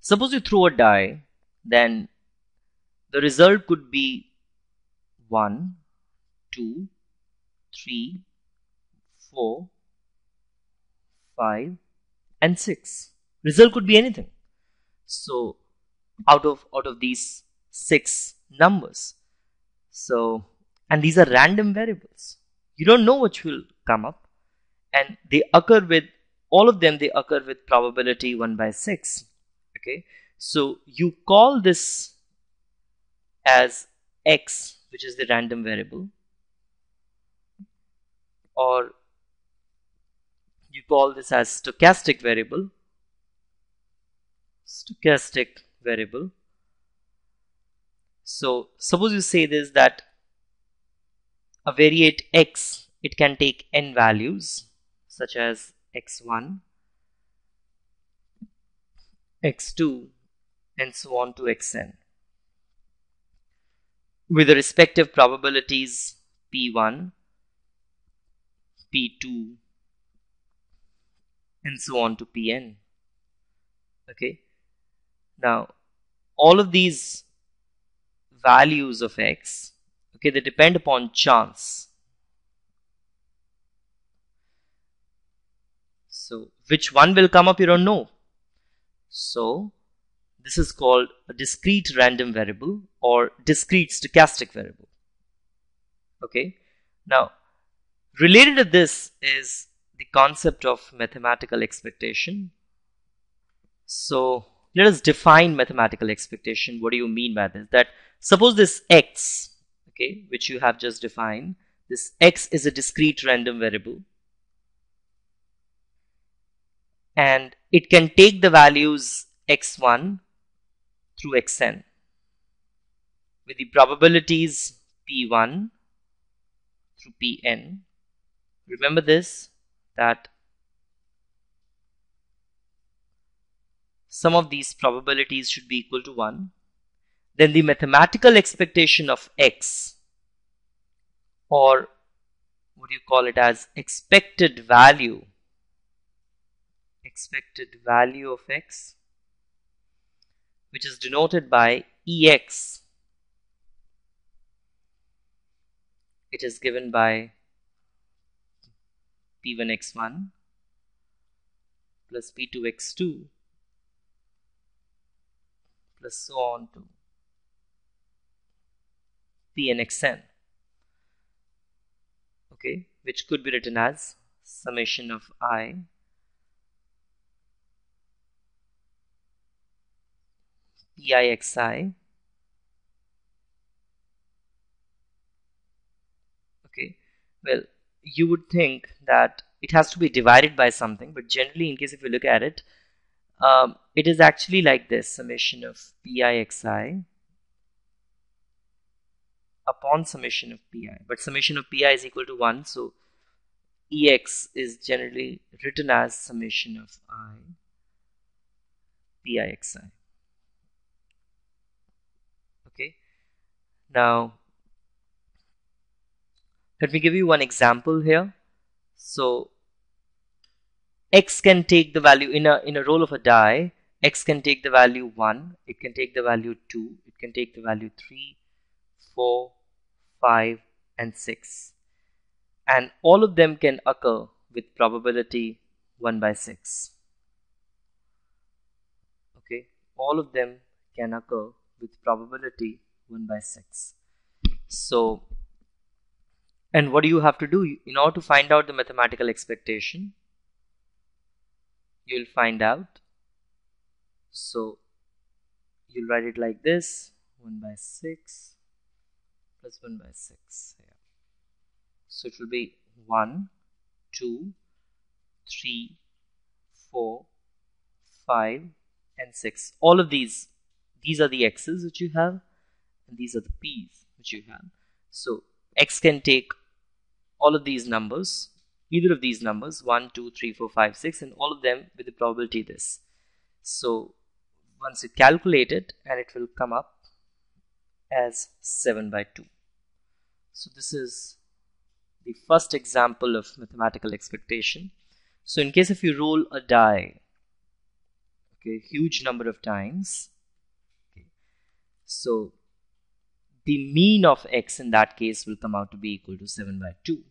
Suppose you throw a die, then the result could be 1, 2, 3, 4, 5, and 6. Result could be anything. So out of these 6 numbers. So, and these are random variables. You don't know which will come up, and they occur with all of them. They occur with probability 1 by 6. Okay, so you call this as x, which is the random variable, or you call this as stochastic variable. So suppose you say this, that a variate x, it can take n values such as x1, x2, and so on to xn, with the respective probabilities p1, p2, and so on to pn. Okay, now all of these values of x, okay, they depend upon chance. So which one will come up, you don't know. So this is called a discrete random variable or discrete stochastic variable. Okay, now related to this is the concept of mathematical expectation. So let us define mathematical expectation. What do you mean by this? That suppose this x, okay, which you have just defined, this x is a discrete random variable, and it can take the values x1 through xn with the probabilities p1 through pn. Remember this, that some of these probabilities should be equal to 1. Then the mathematical expectation of x, or what do you call it as expected value of x, which is denoted by ex. It is given by p1x1 plus p2x2 plus so on to pnxn. Okay, which could be written as summation of I pixi. Okay, well, you would think that it has to be divided by something, but generally, in case if you look at it, it is actually like this: summation of pixi upon summation of pi. But summation of pi is equal to 1, so ex is generally written as summation of I pixi. Okay, now let me give you one example here. So x can take the value in a roll of a die. X can take the value 1, it can take the value 2, it can take the value 3, 4, 5, and 6, and all of them can occur with probability 1 by 6. Okay, all of them can occur with probability 1 by 6. So, and what do you have to do in order to find out the mathematical expectation? You'll find out. So you'll write it like this: 1 by 6 plus 1 by 6 here. So it will be 1, 2, 3, 4, 5, and 6. All of these are the x's which you have, and these are the p's which you have. So x can take all of these numbers, either of these numbers, 1, 2, 3, 4, 5, 6, and all of them with the probability this. So once you calculate it, and it will come up as 7 by 2. So this is the first example of mathematical expectation. So in case if you roll a die, okay, huge number of times. Okay. So the mean of x in that case will come out to be equal to 7 by 2.